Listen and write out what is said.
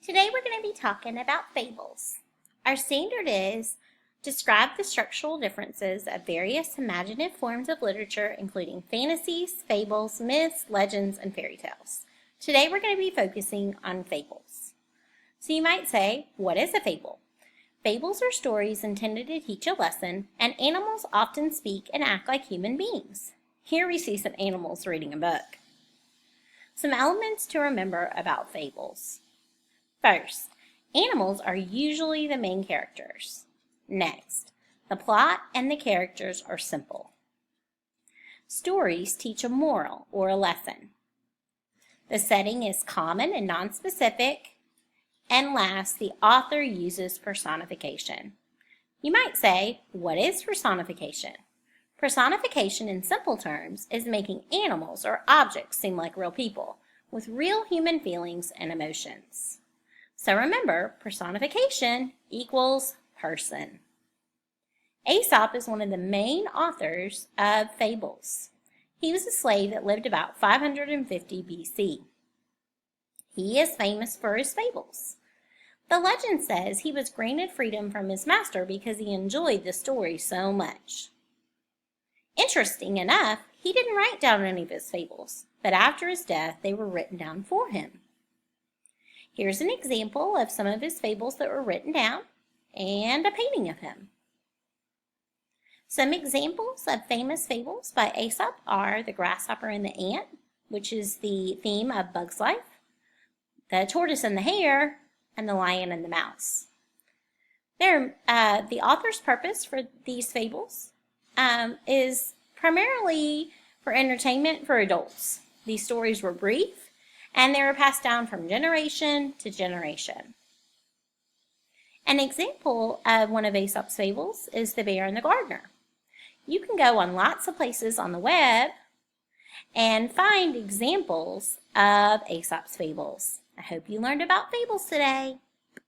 Today we're going to be talking about fables. Our standard is describe the structural differences of various imaginative forms of literature, including fantasies, fables, myths, legends, and fairy tales. Today we're going to be focusing on fables. So you might say, what is a fable? Fables are stories intended to teach a lesson, and animals often speak and act like human beings. Here we see some animals reading a book. Some elements to remember about fables. First, animals are usually the main characters. Next, the plot and the characters are simple. Stories teach a moral or a lesson. The setting is common and nonspecific. And last, the author uses personification. You might say, what is personification? Personification in simple terms is making animals or objects seem like real people with real human feelings and emotions. So remember, personification equals person. Aesop is one of the main authors of fables. He was a slave that lived about 550 BC. He is famous for his fables. The legend says he was granted freedom from his master because he enjoyed the story so much. Interesting enough, he didn't write down any of his fables, but after his death they were written down for him. Here's an example of some of his fables that were written down and a painting of him. Some examples of famous fables by Aesop are The Grasshopper and the Ant, which is the theme of Bug's Life, The Tortoise and the Hare, and The Lion and the Mouse. The author's purpose for these fables is primarily for entertainment for adults. These stories were brief, and they were passed down from generation to generation. An example of one of Aesop's fables is The Bear and the Gardener. You can go on lots of places on the web and find examples of Aesop's fables. I hope you learned about fables today.